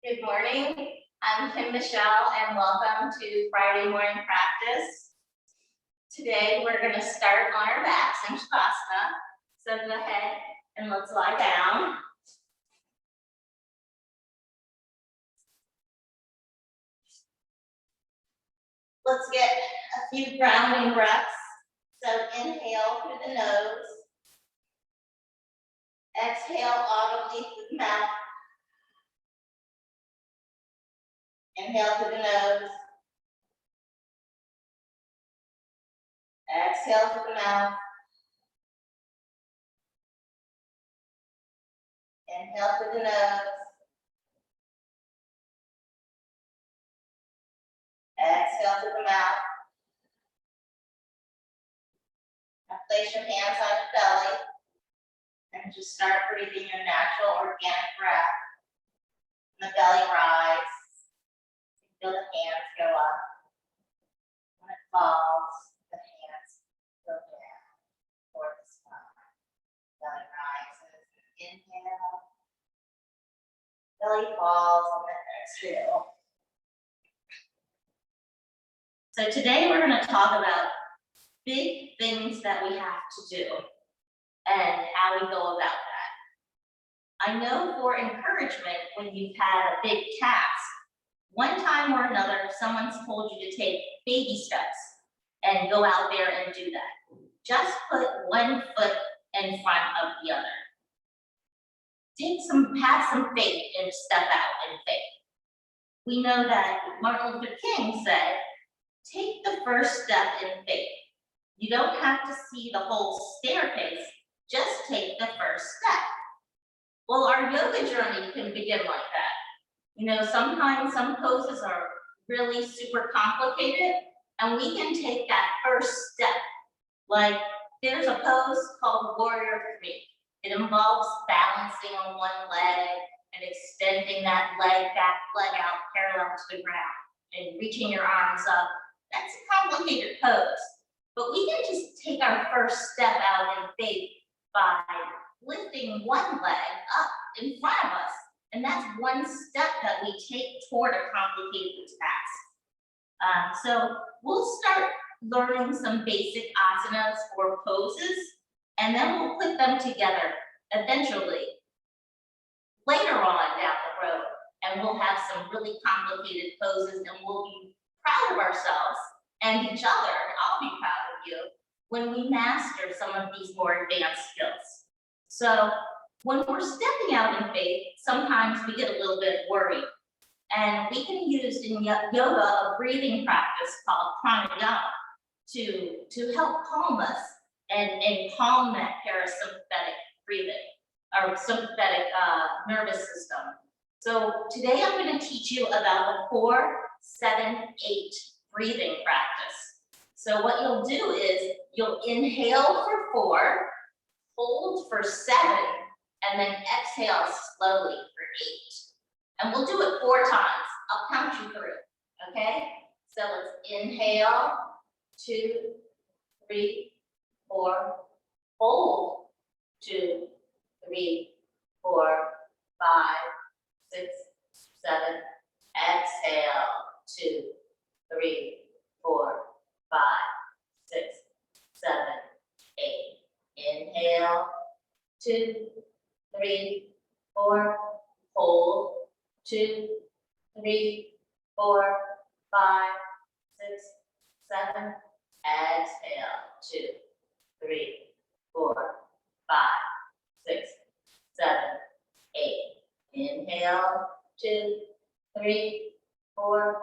Good morning. I'm Kim Michelle and welcome to Friday morning practice. Today we're going to start on our backs in Shavasana. So go ahead and let's lie down. Let's get a few grounding breaths. So inhale through the nose. Exhale audibly through the mouth. Inhale through the nose. Exhale through the mouth. Inhale through the nose. Exhale through the mouth. Now place your hands on your belly and just start breathing your natural organic breath. And the belly rise. Feel the hands go up. When it falls, the hands go down toward the spine. Belly rises. Inhale. Belly falls and then exhale. So today we're going to talk about big things that we have to do and how we go about that. I know for encouragement, when you've had a big task, one time or another, someone's told you to take baby steps and go out there and do that. Just put one foot in front of the other. Have some faith and step out in faith. We know that Martin Luther King said, take the first step in faith. You don't have to see the whole staircase, just take the first step. Well, our yoga journey can begin like that. You know, sometimes some poses are really super complicated, and we can take that first step. Like there's a pose called Warrior 3. It involves balancing on one leg and extending that leg out parallel to the ground and reaching your arms up. That's a complicated pose, but we can just take our first step out in faith by lifting one leg up in front of us. And that's one step that we take toward a complicated task. So we'll start learning some basic asanas or poses, and then we'll put them together eventually later on down the road. And we'll have some really complicated poses, and we'll be proud of ourselves and each other, and I'll be proud of you, when we master some of these more advanced skills. So when we're stepping out in faith, sometimes we get a little bit worried. And we can use in yoga a breathing practice called pranayama to help calm us and calm that parasympathetic breathing or sympathetic nervous system. So today I'm going to teach you about the 4-7-8 breathing practice. So what you'll do is you'll inhale for 4, hold for 7, and then exhale slowly for 8. And we'll do it 4 times. I'll count you through, okay? So let's inhale, 2, 3, 4, hold, 2, 3, 4, 5, 6, 7, exhale, 2, 3, 4, 5, 6, 7, 8. Inhale, 2, 3, 4, hold, 2, 3, 4, 5, 6, 7, exhale, 2, 3, 4, 5, 6, 7, 8. Inhale, 2, 3, 4,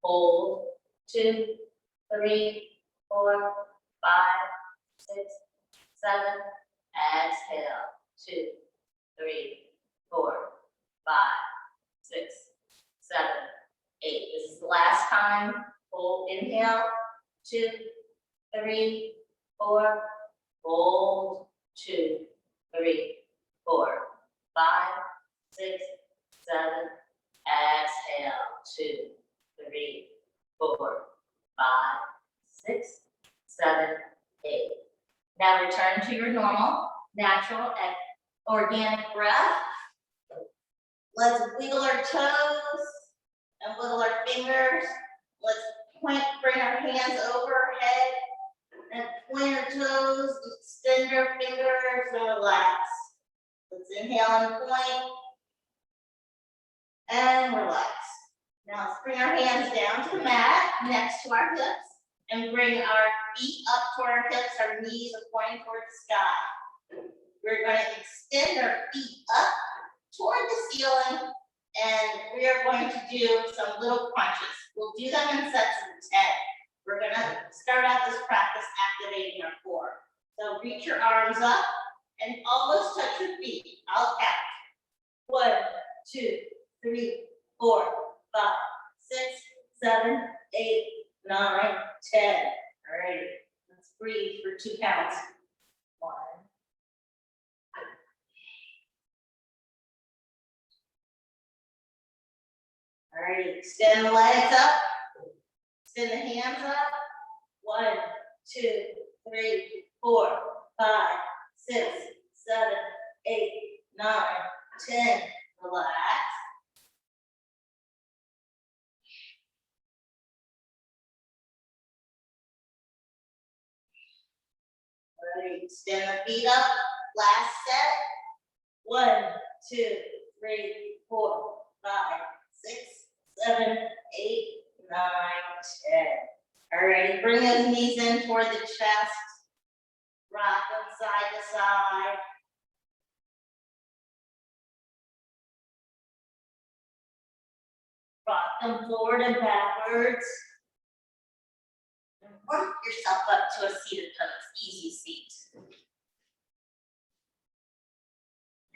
hold, 2, 3, 4, 5, 6, 7, exhale, 2, 3, 4, 5, 6, 7, 8. This is the last time. Hold, inhale, 2, 3, 4, hold, 2, 3, 4, 5, 6, 7, exhale, 2, 3, 4, 5, 6, 7, 8. Now return to your normal, natural, and organic breath. Let's wiggle our toes and wiggle our fingers. Let's bring our hands over our head and point our toes, extend our fingers and relax. Let's inhale and point and relax. Now let's bring our hands down to the mat next to our hips and bring our feet up toward our hips, our knees are pointing toward the sky. We're going to extend our feet up toward the ceiling and we are going to do some little crunches. We'll do them in sets of 10. We're going to start out this practice activating our core. So reach your arms up and almost touch your feet. I'll count. 1, 2, 3, 4, 5, 6, 7, 8, 9, 10. All right, let's breathe for 2 counts. 1. All right, extend the legs up. Extend the hands up. 1, 2, 3, 4, 5, 6, 7, 8, 9, 10. Relax. All right, extend the feet up. Last set. 1, 2, 3, 4, 5, 6, 7, 8, 9, 10. All right, bring those knees in toward the chest. Rock them side to side. Rock them forward and backwards. And work yourself up to a seated pose, easy seat. All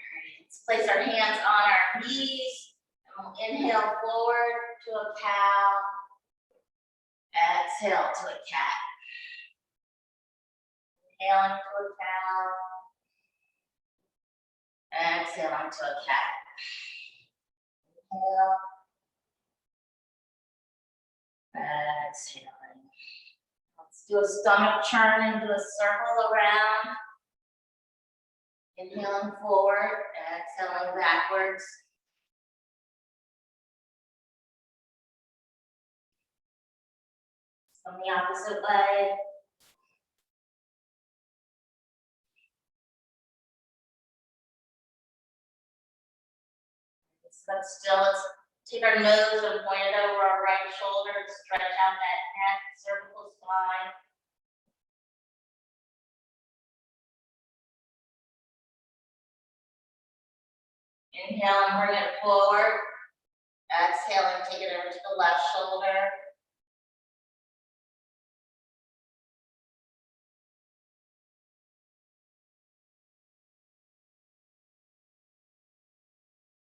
right, let's place our hands on our knees. And we'll inhale forward to a cow. Exhale to a cat. Inhaling to a cow. Exhaling to a cat. Inhale. Exhaling. Let's do a stomach churn and do a circle around. Inhaling forward, exhaling backwards. On the opposite leg. But still, let's take our nose and point it over our right shoulder to stretch out that neck, cervical spine. Inhale and bring it forward. Exhale and take it over to the left shoulder.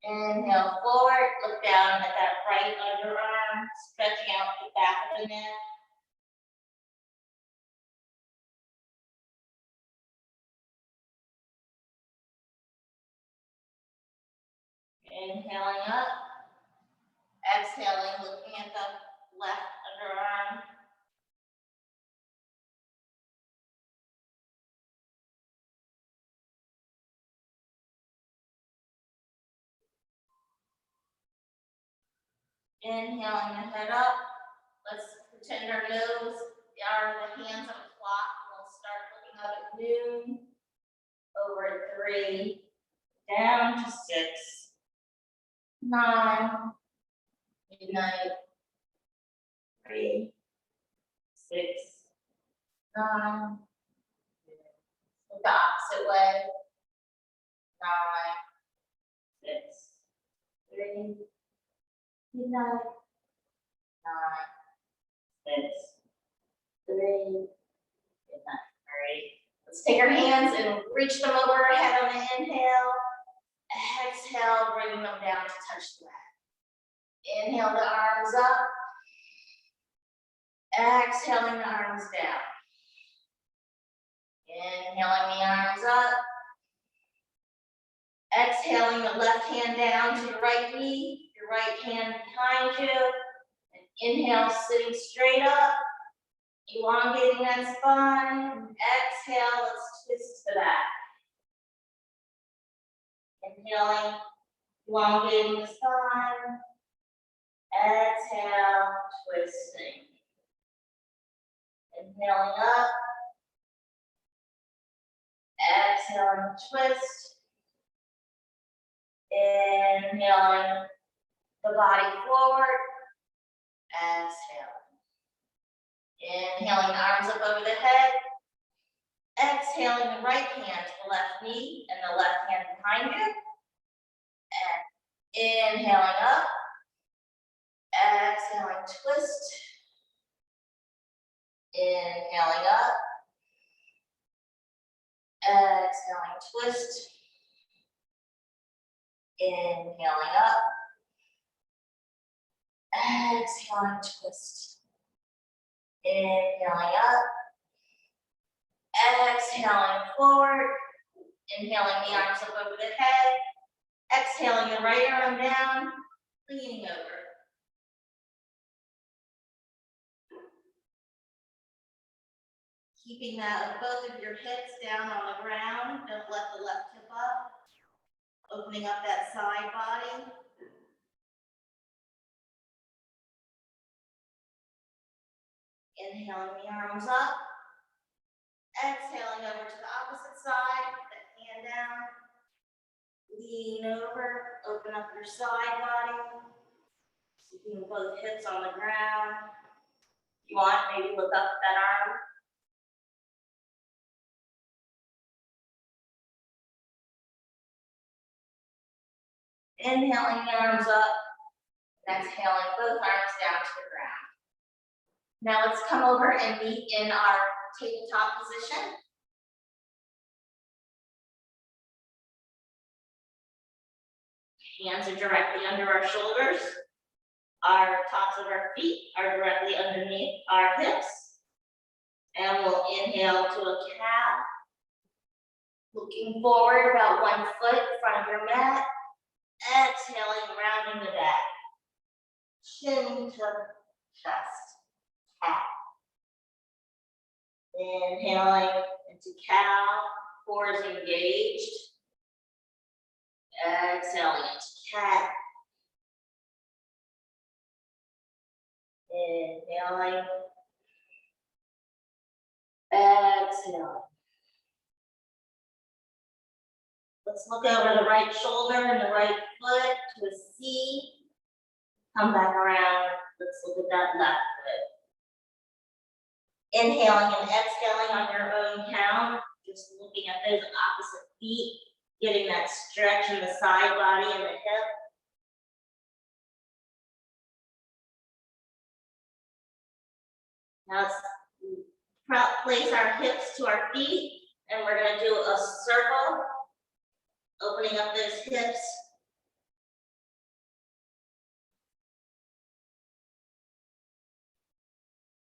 Inhale forward, look down at that right underarm, stretching out the back of the neck. Inhaling up, exhaling, looking at the left underarm. Inhaling the head up. Let's pretend our nose are the hands on the clock. We'll start looking up at noon, over at 3, down to 6, 9, midnight, 3, 6, 9. Look the opposite way. 9, 6, 3, midnight. 9, 6, 3, midnight. All right. Let's take our hands and reach them over our head on the inhale. Exhale, bringing them down to touch the mat. Inhale the arms up. Exhaling the arms down. Inhaling the arms up. Exhaling the left hand down to your right knee, your right hand behind you. And inhale, sitting straight up, elongating that spine. Exhale, let's twist to the back. Inhaling, elongating the spine. Exhale, twisting. Inhaling up. Exhaling, twist. Inhaling the body forward. Exhale. Inhaling the arms up over the head. Exhaling the right hand to the left knee and the left hand behind you. And inhaling up. Exhaling, twist. Inhaling up. Exhaling, twist. Inhaling up. Exhaling, twist. Inhaling up. Exhaling forward. Inhaling the arms up over the head. Exhaling the right arm down. Leaning over. Keeping both of your hips down on the ground. Don't let the left hip up. Opening up that side body. Inhaling the arms up. Exhaling over to the opposite side. Put that hand down. Lean over. Open up your side body. Keeping both hips on the ground. If you want, maybe look up that arm. Inhaling the arms up. Exhaling both arms down to the ground. Now let's come over and meet in our tabletop position. Hands are directly under our shoulders. Our tops of our feet are directly underneath our hips. And we'll inhale to a cat. Looking forward about 1 foot in front of your mat. Exhaling, rounding the back. Chin to chest. Cat. Inhaling into cow. Core is engaged. Exhaling into cat. Inhaling. Exhaling. Let's look over the right shoulder and the right foot to a C. Come back around. Let's look at that left foot. Inhaling and exhaling on your own count. Just looking at those opposite feet. Getting that stretch in the side body and the hip. Now let's place our hips to our feet. And we're going to do a circle. Opening up those hips.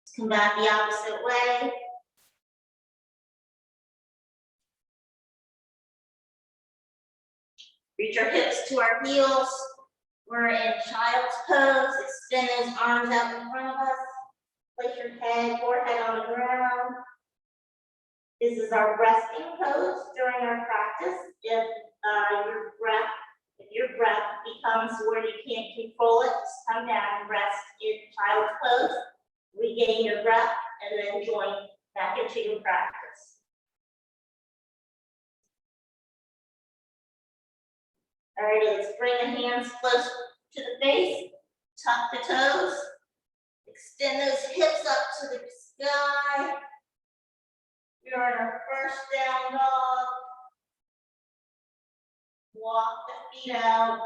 Let's come back the opposite way. Reach our hips to our heels. We're in child's pose. Extend those arms out in front of us. Place your head, forehead on the ground. This is our resting pose during our practice. If your breath becomes where you can't control it, just come down and rest in child's pose. Regain your breath and then join back into your practice. All right, let's bring the hands close to the face, tuck the toes, extend those hips up to the sky. You're in our first down dog. Walk the feet out.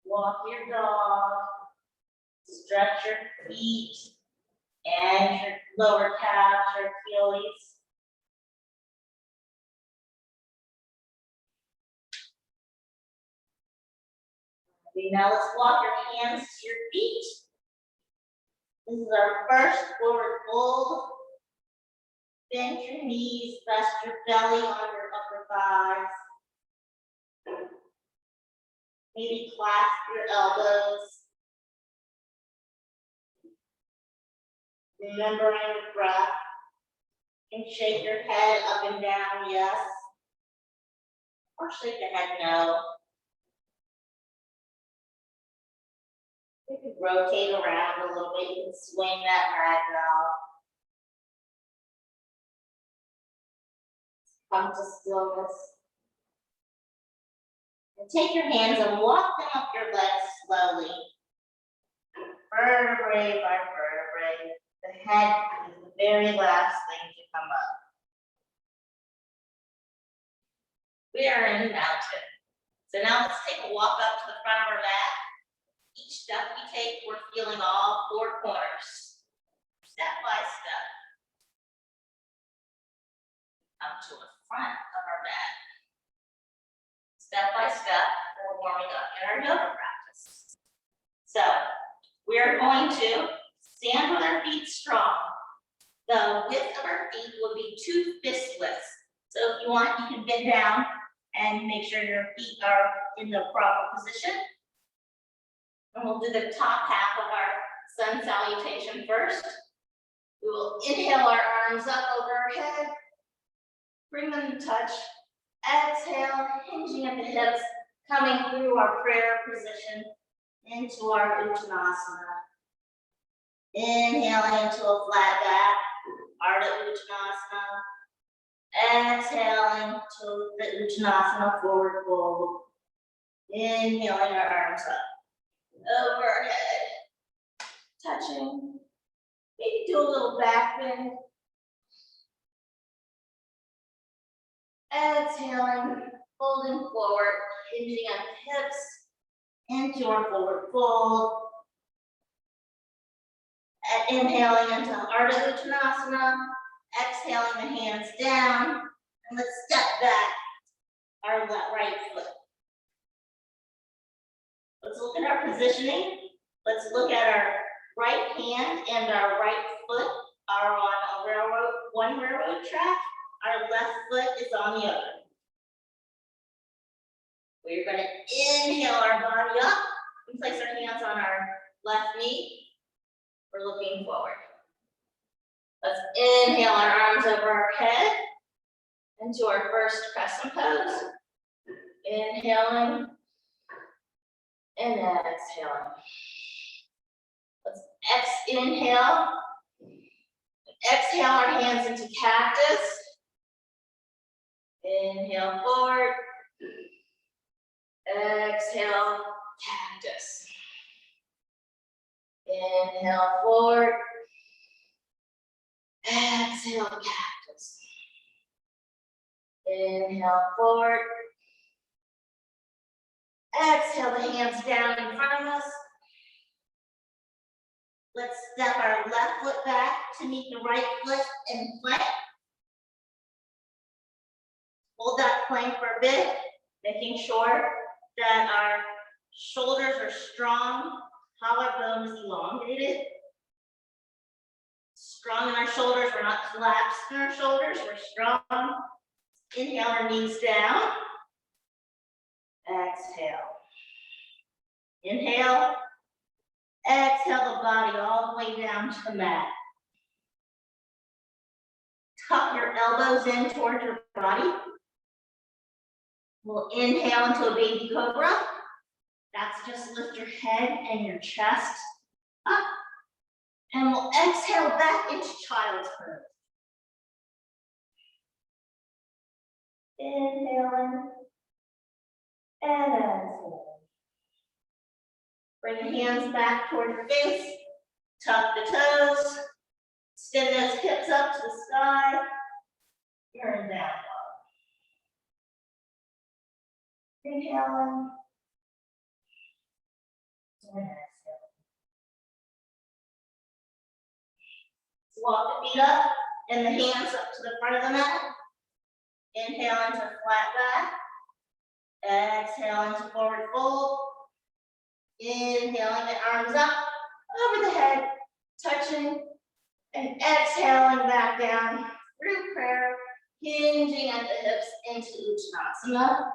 Walk your dog. Stretch your feet and your lower calves, your Achilles. Okay, now let's walk your hands to your feet. This is our first forward fold. Bend your knees, rest your belly on your upper thighs. Maybe clasp your elbows. Remembering your breath. And shake your head up and down, yes. Or shake the head, no. rotate around a little bit. You can swing that ragdoll. Come to stillness. And take your hands and walk them up your legs slowly. Vertebrae by vertebrae. The head is the very last thing to come up. We are in mountain. So now let's take a walk up to the front of our mat. Each step we take, we're feeling all four corners. Step by step. Come to the front of our mat. Step by step, we're warming up in our yoga practice. So we are going to stand with our feet strong. The width of our feet will be 2 fist widths. So if you want, you can bend down and make sure your feet are in the proper position. And we'll do the top half of our sun salutation first. We will inhale our arms up over our head. Bring them to touch. Exhale, hinging at the hips, coming through our prayer position into our Uttanasana. Inhaling into a flat back, Ardha Uttanasana. Exhaling to the Uttanasana forward fold. Inhaling our arms up, over our head, touching. Maybe do a little back bend. Exhaling, folding forward, hinging at the hips, into our forward fold. Inhaling into Ardha Uttanasana, exhaling the hands down, and let's step back our right foot. Let's look at our positioning. Let's look at our right hand and our right foot are on one railroad track. Our left foot is on the other. We're going to inhale our body up and place our hands on our left knee. We're looking forward. Let's inhale our arms over our head into our first crescent pose. Inhaling and exhaling. Let's inhale. Exhale our hands into cactus. Inhale forward. Exhale, cactus. Inhale forward. Exhale, cactus. Inhale forward. Exhale the hands down in front of us. Let's step our left foot back to meet the right foot in plank. Hold that plank for a bit, making sure that our shoulders are strong, collarbone is elongated. Strong in our shoulders, we're not collapsed in our shoulders, we're strong. Inhale our knees down. Exhale. Inhale. Exhale the body all the way down to the mat. Tuck your elbows in towards your body. We'll inhale into a baby cobra. That's just lift your head and your chest up. And we'll exhale back into child's pose. Inhaling and exhaling. Bring the hands back toward your face. Tuck the toes. Extend those hips up to the sky. Turn down. Inhaling. And exhaling. Walk the feet up and the hands up to the front of the mat. Inhale into flat back. Exhale into forward fold. Inhaling the arms up over the head, touching, and exhaling back down through prayer, hinging at the hips into Uttanasana.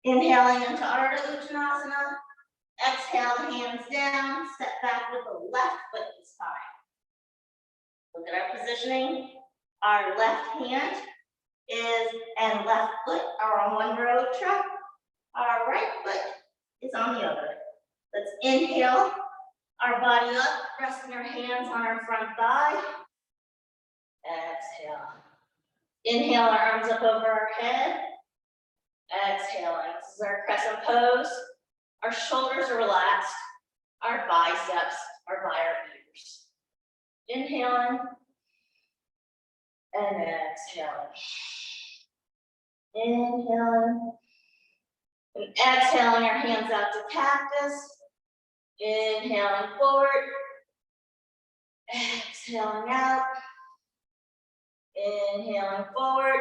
Inhaling into Ardha Uttanasana. Exhale the hands down, step back with the left foot this time. Look at our positioning. Our left hand and left foot are on one railroad track. Our right foot is on the other. Let's inhale our body up, resting our hands on our front thigh. Exhale. Inhale our arms up over our head. Exhaling. This is our crescent pose. Our shoulders are relaxed. Our biceps are by our ears. Inhaling and exhaling. Inhaling and exhaling our hands out to cactus. Inhaling forward. Exhaling out. Inhaling forward.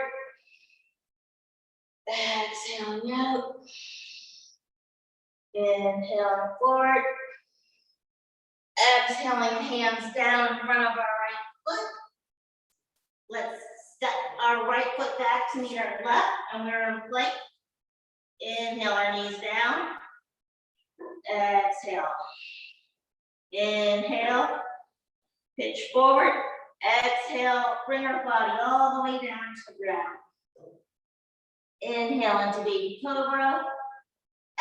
Exhaling out. Inhaling forward. Exhaling, hands down in front of our right foot. Let's step our right foot back to meet our left, and we're in plank. Inhale our knees down. Exhale. Inhale. Pitch forward. Exhale. Bring our body all the way down to the ground. Inhale into baby cobra.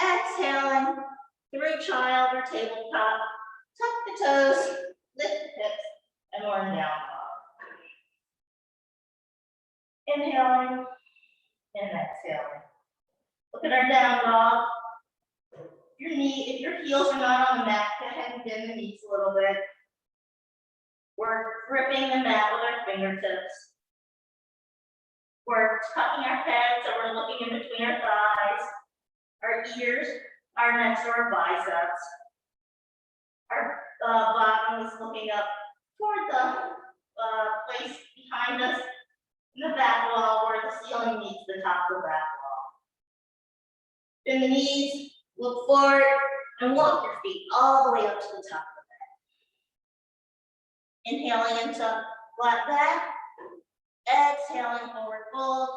Exhaling through child or tabletop. Tuck the toes, lift the hips, and we're in down dog. Inhaling and exhaling. Look at our down dog. If your heels are not on the mat, go ahead and bend the knees a little bit. We're gripping the mat with our fingertips. We're tucking our head so we're looking in between our thighs. Our ears are next to our biceps. Our bottom is looking up toward the place behind us in the back wall where the ceiling meets the top of the back wall. Bend the knees, look forward, and walk your feet all the way up to the top of the bed. Inhaling into flat back. Exhaling, forward fold.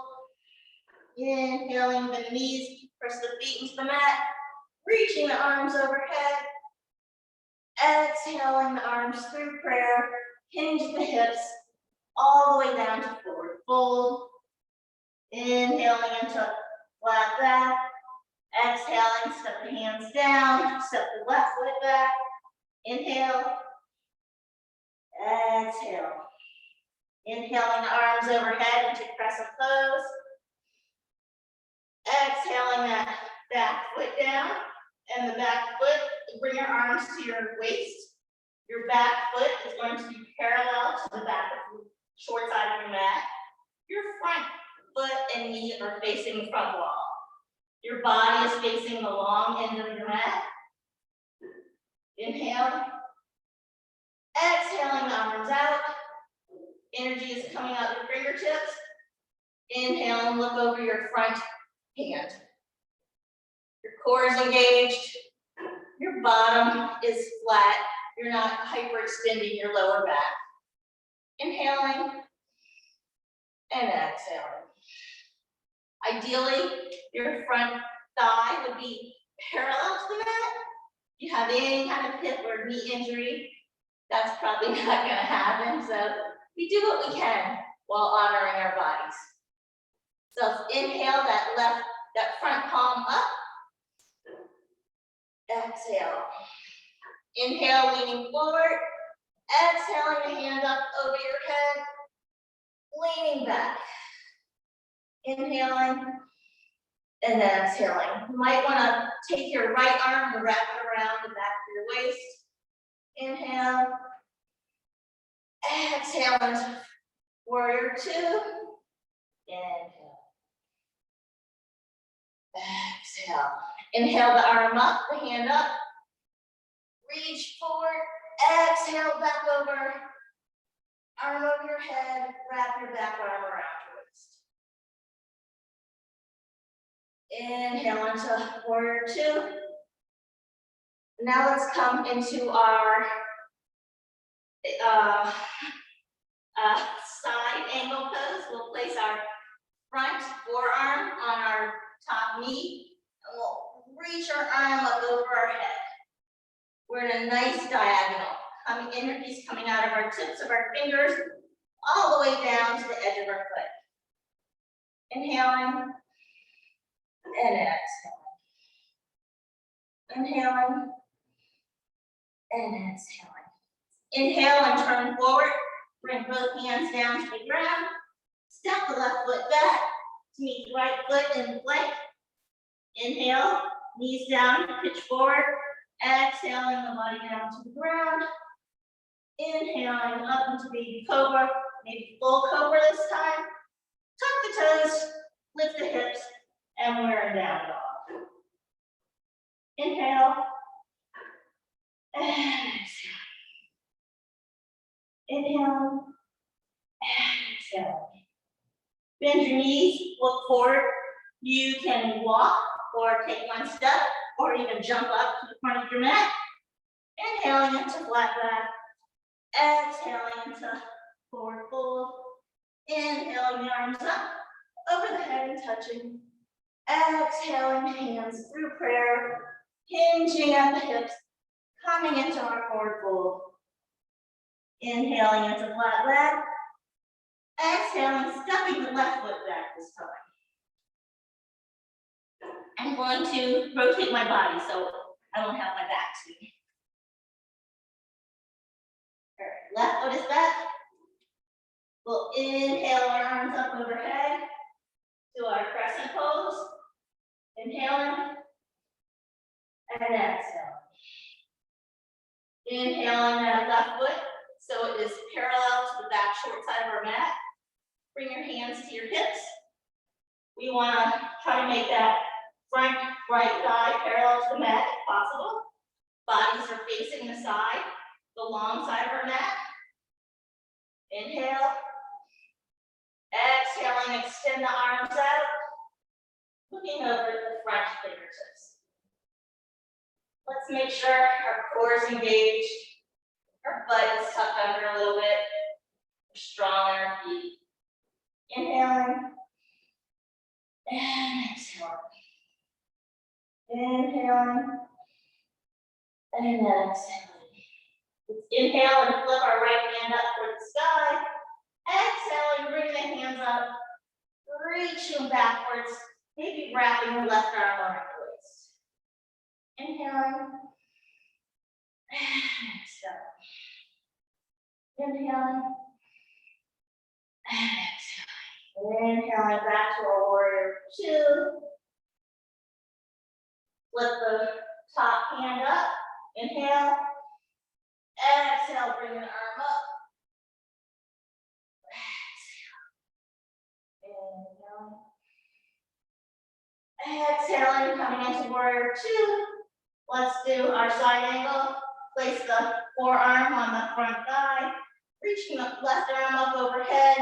Inhaling, bend the knees, press the feet into the mat, reaching the arms overhead. Exhaling the arms through prayer, hinge the hips, all the way down to forward fold. Inhaling into flat back. Exhaling, step the hands down, step the left foot back. Inhale. Exhale. Inhaling the arms overhead into crescent pose. Exhaling that back foot down and the back foot, bring your arms to your waist. Your back foot is going to be parallel to the back of the short side of your mat. Your front foot and knee are facing the front wall. Your body is facing the long end of your mat. Inhale. Exhaling the arms out. Energy is coming out your fingertips. Inhale and look over your front hand. Your core is engaged. Your bottom is flat. You're not hyperextending your lower back. Inhaling and exhaling. Ideally, your front thigh would be parallel to the mat. If you have any kind of hip or knee injury, that's probably not going to happen. So we do what we can while honoring our bodies. So let's inhale that front palm up. Exhale. Inhale, leaning forward. Exhaling the hand up over your head. Leaning back. Inhaling and exhaling. You might want to take your right arm and wrap it around the back of your waist. Inhale. Exhale into warrior two. Inhale. Exhale. Inhale the arm up, the hand up. Reach forward. Exhale back over. Arm over your head. Wrap your back arm around your waist. Inhale into warrior two. Now let's come into our side angle pose. We'll place our front forearm on our top knee. And we'll reach our arm up over our head. We're in a nice diagonal. Energy's coming out of our tips of our fingers all the way down to the edge of our foot. Inhaling and exhaling. Inhaling And exhaling. Inhale and turn forward. Bring both hands down to the ground. Step the left foot back to meet the right foot in the plank. Inhale, knees down, pitch forward. Exhaling the body down to the ground. Inhaling up into baby cobra, maybe full cobra this time. Tuck the toes, lift the hips, and we're in down dog. Inhale. And exhale. Inhale. And exhale. Bend your knees, look forward. You can walk or take one step or even jump up to the front of your mat. Inhaling into flat back. Exhaling into forward fold. Inhaling the arms up, over the head and touching. Exhaling hands through prayer, hinging at the hips, coming into our forward fold. Inhaling into flat leg. Exhaling, stepping the left foot back this time. I'm going to rotate my body so I don't have my back to me. All right, left foot is back. We'll inhale our arms up overhead to our crescent pose. Inhaling and exhaling. Inhaling that left foot so it is parallel to the back short side of our mat. Bring your hands to your hips. We want to try to make that front right thigh parallel to the mat if possible. Bodies are facing the side, the long side of our mat. Inhale. Exhaling, extend the arms out. Looking over the front fingertips. Let's make sure our core is engaged. Our butt is tucked under a little bit. We're strong in our feet. Inhaling. And exhaling. Inhaling. And exhaling. Let's inhale and flip our right hand up toward the sky. Exhaling, bring the hands up. Reaching backwards. Maybe wrapping the left arm around the waist. Inhaling. And exhaling. Inhaling. And exhaling. Inhaling back to our warrior two. Flip the top hand up. Inhale. Exhale, bring the arm up. Exhaling, coming into warrior two. Let's do our side angle. Place the forearm on the front thigh. Reaching the left arm up overhead.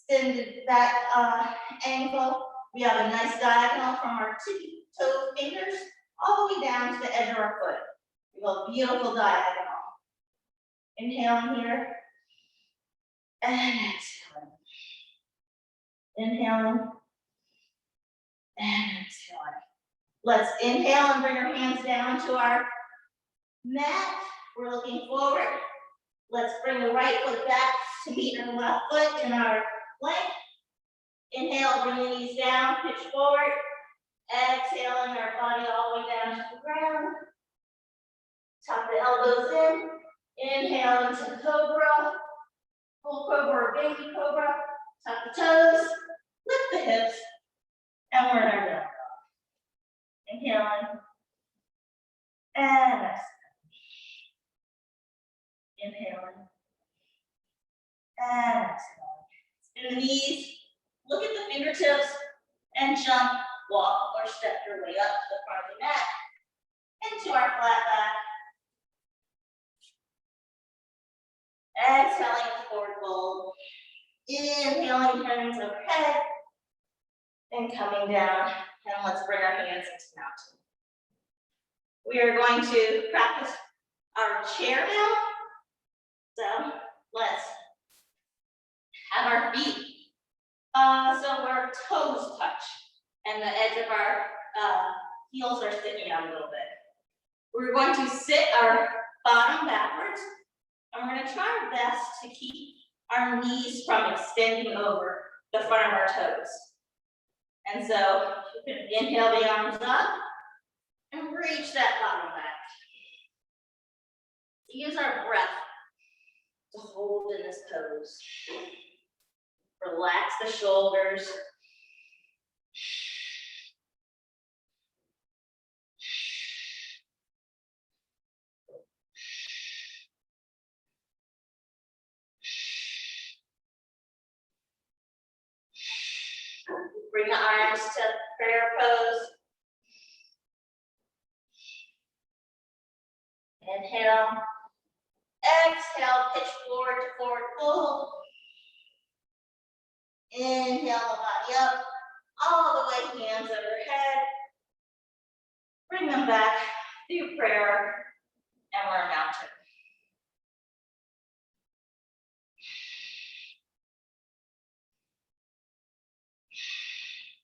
Extend that angle. We have a nice diagonal from our tippy toe fingers all the way down to the edge of our foot. We have a beautiful diagonal. Inhaling here. And exhaling. Inhaling. And exhaling. Let's inhale and bring our hands down to our mat. We're looking forward. Let's bring the right foot back to meet our left foot in our plank. Inhale, bring the knees down, pitch forward. Exhaling our body all the way down to the ground. Tuck the elbows in. Inhale into cobra. Full cobra or baby cobra. Tuck the toes. Lift the hips. And we're in our down dog. Inhaling. And exhaling. Inhaling. And exhaling. Spin the knees. Look at the fingertips. And jump, walk, or step your way up to the front of the mat. Into our flat back. Exhaling into forward fold. Inhaling, hands overhead. And coming down. And let's bring our hands into mountain. We are going to practice our chair now. So let's have our feet. So our toes touch. And the edge of our heels are sticking out a little bit. We're going to sit our bottom backwards. And we're going to try our best to keep our knees from extending over the front of our toes. And so you can inhale the arms up and reach that bottom back. Use our breath to hold in this pose. Relax the shoulders. Bring the arms to prayer pose. Inhale. Exhale, pitch forward to forward fold. Inhale the body up, all the way, hands overhead. Bring them back through prayer, and we're mounted.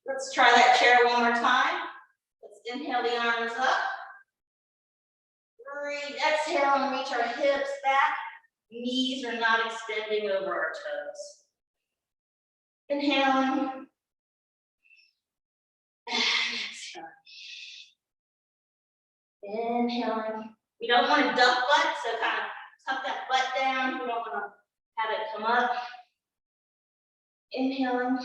Let's try that chair one more time. Let's inhale the arms up. Breathe, exhale, and reach our hips back. Knees are not extending over our toes. Inhaling. Exhale. Inhaling. We don't want to duck butt, so kind of tuck that butt down. We don't want to have it come up. Inhaling.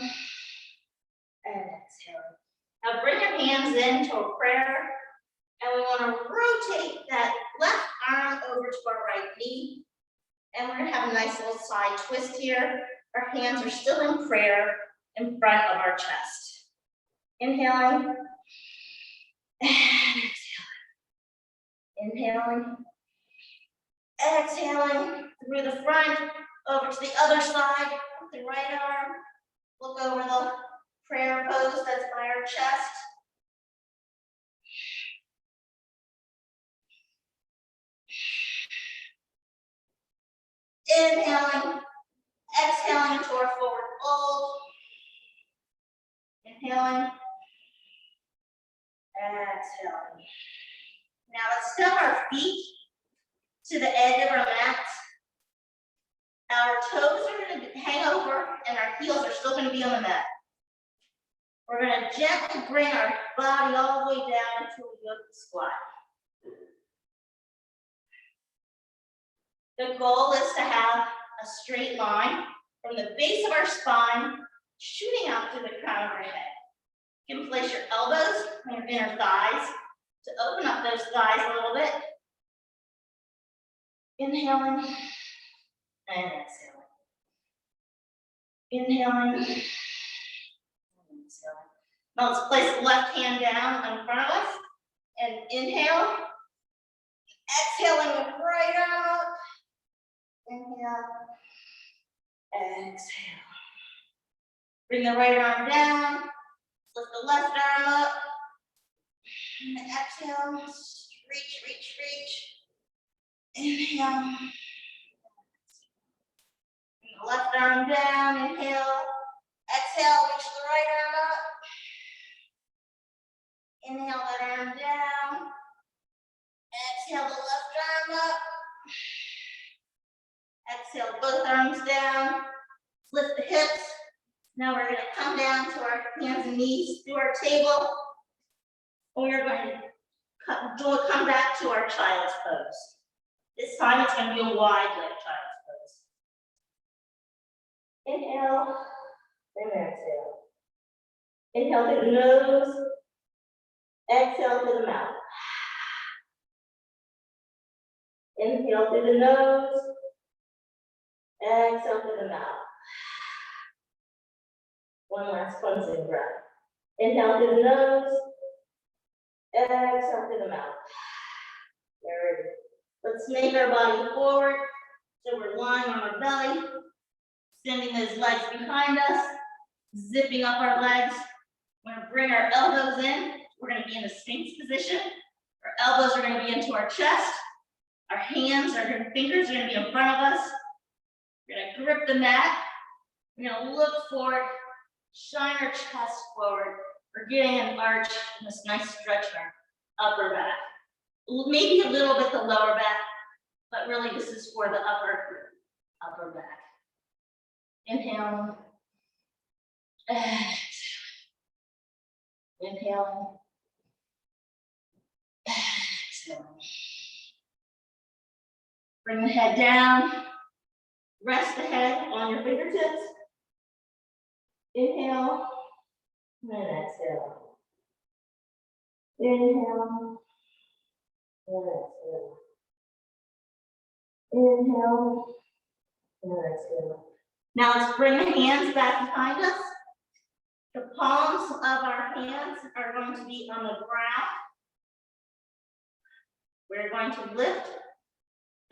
And exhaling. Now bring your hands into a prayer. And we want to rotate that left arm over to our right knee. And we're going to have a nice little side twist here. Our hands are still in prayer in front of our chest. Inhaling. And exhaling. Inhaling. Exhaling through the front, over to the other side, with the right arm. Look over the prayer pose that's by our chest. Inhaling, exhaling into our forward fold. Inhaling, exhaling. Now let's step our feet to the edge of our mat. Our toes are going to hang over and our heels are still going to be on the mat. We're going to gently bring our body all the way down until we go to the squat. The goal is to have a straight line from the base of our spine shooting out to the crown of our head. You can place your elbows on your inner thighs to open up those thighs a little bit. Inhaling and exhaling. Inhaling and exhaling. Now let's place the left hand down in front of us and inhale. Exhaling the right arm up. Inhale. Exhale. Bring the right arm down. Lift the left arm up. And exhale. Reach, reach, reach. Inhale. Bring the left arm down. Inhale. Exhale. Reach the right arm up. Inhale that arm down. Exhale the left arm up. Exhale both arms down. Lift the hips. Now we're going to come down to our hands and knees through our table. And we're going to come back to our child's pose. This time it's going to be a wide leg child's pose. Inhale and exhale. Inhale through the nose. Exhale through the mouth. Inhale through the nose. Exhale through the mouth. One last cleansing breath. Inhale through the nose. Exhale through the mouth. There it is. Let's make our body forward. So we're lying on our belly, extending those legs behind us, zipping up our legs. We're going to bring our elbows in. We're going to be in the Sphinx position. Our elbows are going to be into our chest. Our hands, our fingers are going to be in front of us. We're going to grip the mat. We're going to look forward, shine our chest forward. We're getting an arch and this nice stretch in our upper back. Maybe a little bit the lower back, but really this is for the upper back. Inhaling. Exhaling. Inhaling. Exhaling. Bring the head down. Rest the head on your fingertips. Inhale and exhale. Inhale and exhale. Inhale and exhale. Now let's bring the hands back behind us. The palms of our hands are going to be on the ground. We're going to lift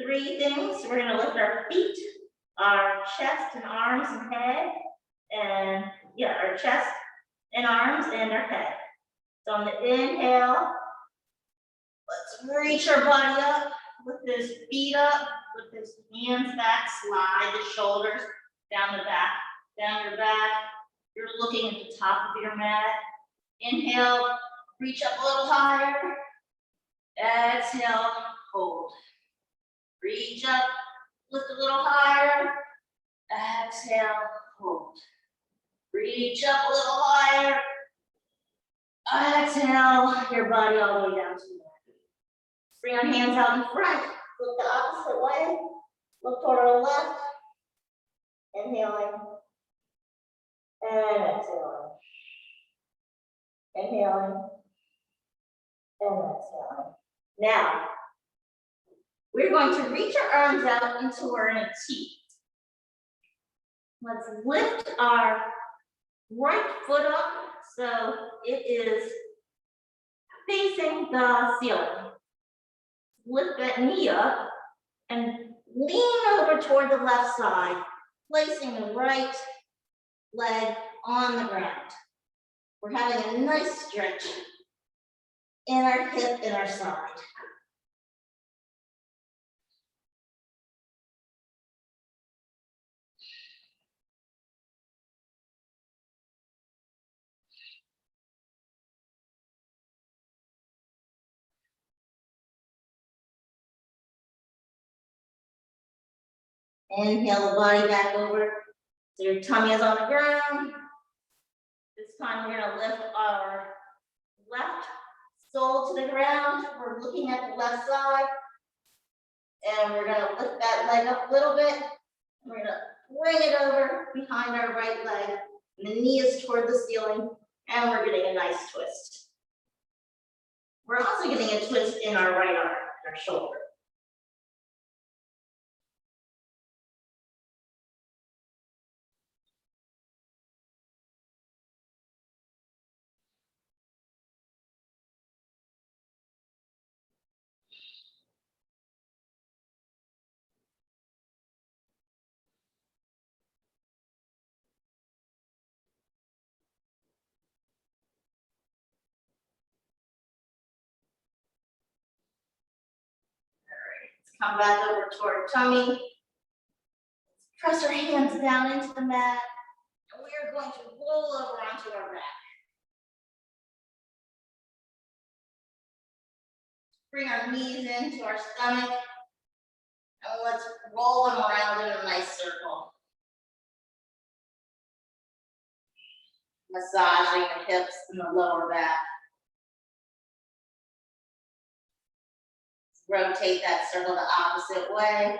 3 things. We're going to lift our feet, our chest and arms and head, and our chest and arms and our head. So on the inhale, let's reach our body up, lift those feet up, lift those hands back, slide the shoulders down the back, down your back. You're looking at the top of your mat. Inhale, reach up a little higher. Exhale, hold. Reach up, lift a little higher. Exhale, hold. Reach up a little higher. Exhale, your body all the way down to the mat. Bring our hands out in front. Look the opposite way. Look toward our left. Inhaling. And exhaling. Inhaling. And exhaling. Now, we're going to reach our arms out until we're in a T. Let's lift our right foot up so it is facing the ceiling. Lift that knee up and lean over toward the left side, placing the right leg on the ground. We're having a nice stretch in our hip and our side. Inhale the body back over so your tummy is on the ground. This time we're going to lift our left sole to the ground. We're looking at the left side. And we're going to lift that leg up a little bit. We're going to bring it over behind our right leg. And the knee is toward the ceiling. And we're getting a nice twist. We're also getting a twist in our right arm, our shoulder. Come back over toward tummy. Press our hands down into the mat. And we are going to roll over onto our back. Bring our knees into our stomach. And let's roll them around in a nice circle. Massaging the hips and the lower back. Rotate that circle the opposite way.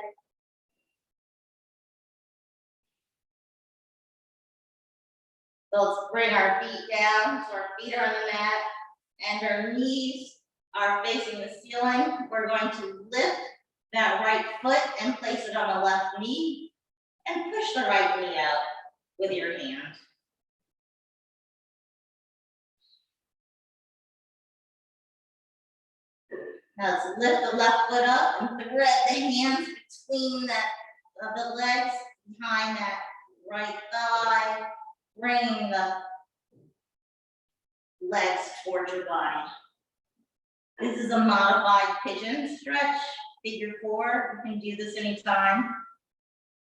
So let's bring our feet down, so our feet are on the mat, and our knees are facing the ceiling. We're going to lift that right foot and place it on the left knee, and push the right knee out with your hand. Now let's lift the left foot up and thread the hands between the legs behind that right thigh, bringing the legs towards your body. This is a modified pigeon stretch, figure 4. You can do this anytime.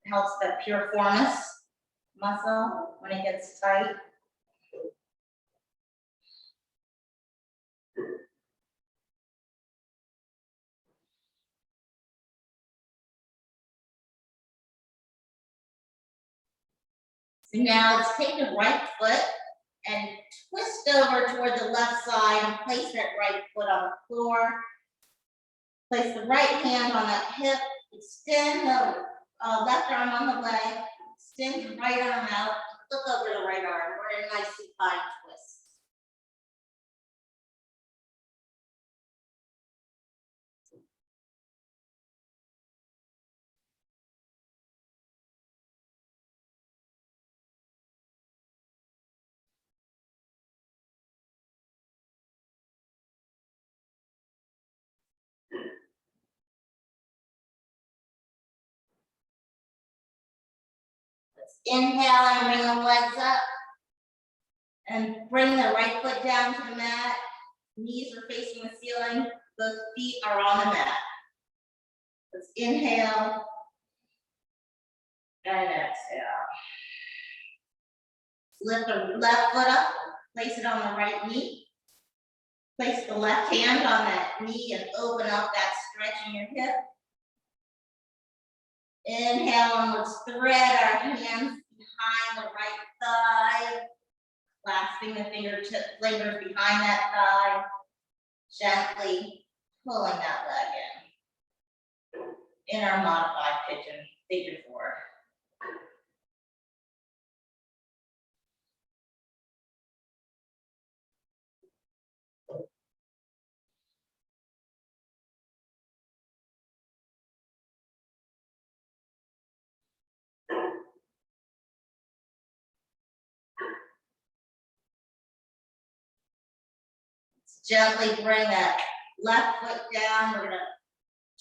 It helps the piriformis muscle when it gets tight. So now let's take the right foot and twist over toward the left side and place that right foot on the floor. Place the right hand on that hip, Extend the left arm on the leg, extend your right arm out, look over the right arm. We're in a nice supine twist. Let's inhale and bring the legs up. And bring the right foot down to the mat. Knees are facing the ceiling. Both feet are on the mat. Let's inhale and exhale. Lift the left foot up, place it on the right knee. Place the left hand on that knee and open up that stretch in your hip. Inhale and let's thread our hands behind the right thigh, clasping the fingers behind that thigh, gently pulling that leg in our modified pigeon, figure 4. Gently bring that left foot down. We're gonna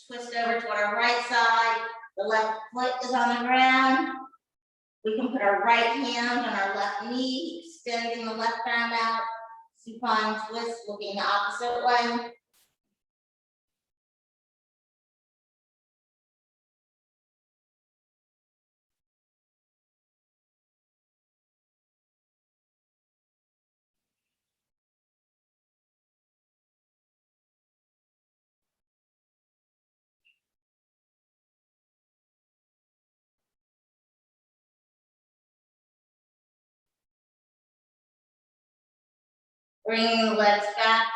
twist over to our right side. The left foot is on the ground. We can put our right hand on our left knee, extending the left arm out. Supine twist, looking the opposite way. Bringing the legs back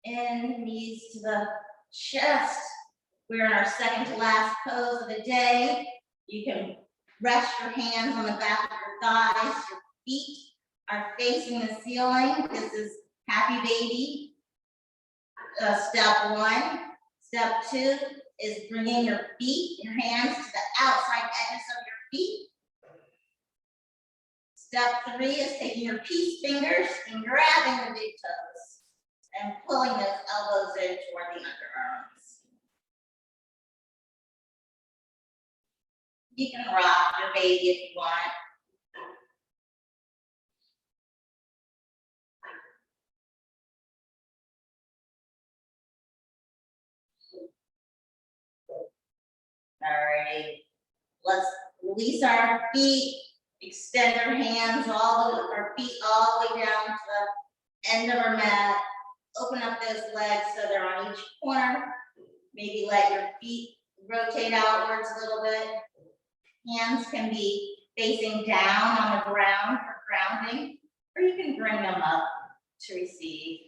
in, knees to the chest. We're in our second to last pose of the day. You can rest your hands on the back of your thighs. Your feet are facing the ceiling. This is happy baby. Step 1. Step 2 is bringing your hands to the outside edges of your feet. Step 3 is taking your peace fingers and grabbing the big toes and pulling those elbows in toward the underarms. You can rock your baby if you want. All right, let's release our feet, extend our hands our feet all the way down to the end of our mat. Open up those legs so they're on each corner. Maybe let your feet rotate outwards a little bit. Hands can be facing down on the ground for grounding, or you can bring them up to receive.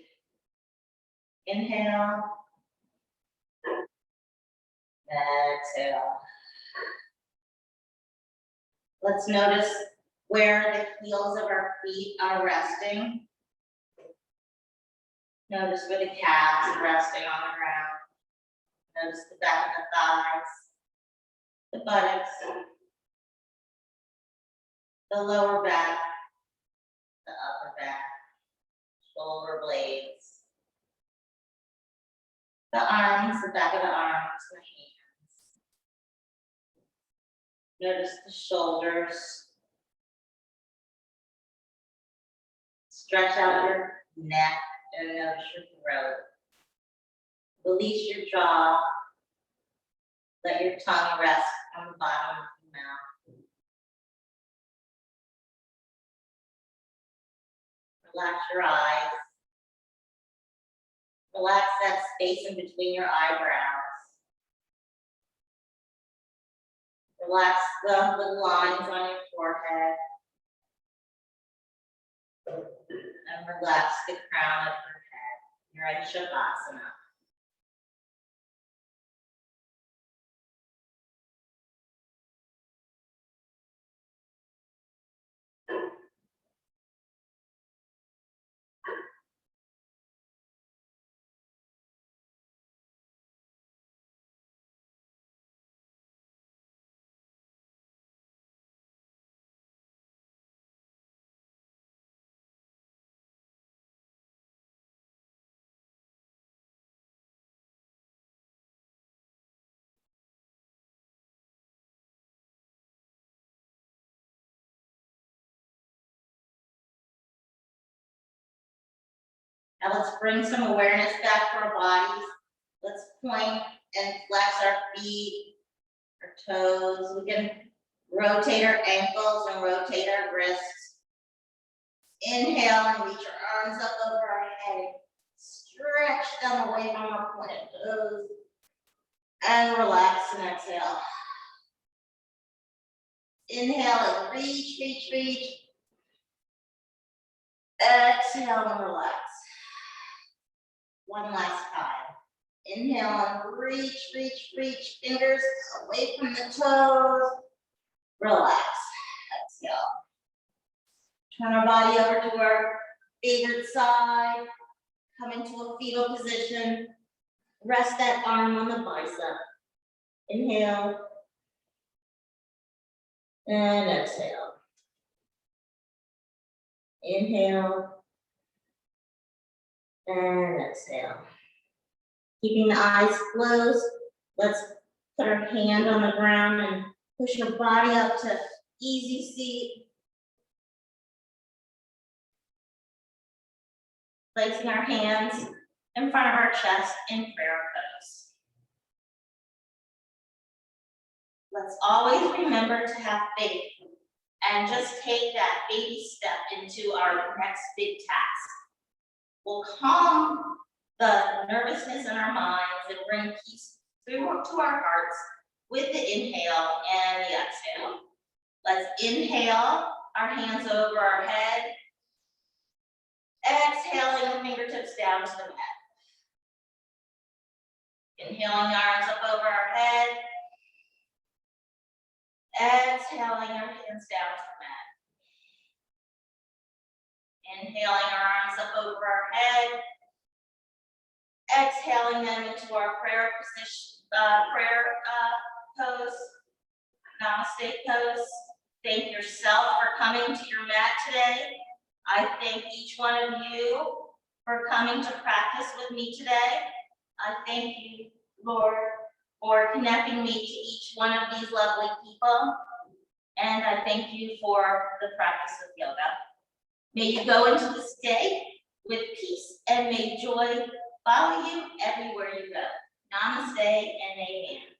Inhale. Exhale. Let's notice where the heels of our feet are resting. Notice where the calves are resting on the ground. Notice the back of the thighs, the buttocks, the lower back, the upper back, shoulder blades, the arms, the back of the arms, the hands. Notice the shoulders. Stretch out your neck and notice your throat. Release your jaw. Let your tongue rest on the bottom of the mouth. Relax your eyes. Relax that space in between your eyebrows. Relax the lines on your forehead. And relax the crown of your head. You're in Shavasana. Now let's bring some awareness back to our bodies. Let's point and flex our feet, our toes. We can rotate our ankles and rotate our wrists. Inhale and reach our arms up over our head. Stretch them away from our pointed toes. And relax and exhale. Inhale and reach, reach, reach. Exhale and relax. One last time. Inhale and reach, reach, reach. Fingers away from the toes. Relax. Exhale. Turn our body over to our favorite side. Come into a fetal position. Rest that arm on the bicep. Inhale. And exhale. Inhale. And exhale. Keeping the eyes closed, let's put our hand on the ground and push your body up to easy seat. Placing our hands in front of our chest in prayer pose. Let's always remember to have faith and just take that baby step into our next big task. We'll calm the nervousness in our minds and bring peace through to our hearts with the inhale and the exhale. Let's inhale, our hands over our head. Exhaling the fingertips down to the mat. Inhaling, arms up over our head. Exhaling, our hands down to the mat. Inhaling, our arms up over our head. Exhaling them into our prayer position, pose, namaste pose. Thank yourself for coming to your mat today. I thank each one of you for coming to practice with me today. I thank you, Lord, for connecting me to each one of these lovely people. And I thank you for the practice of yoga. May you go into this day with peace and may joy follow you everywhere you go. Namaste and amen.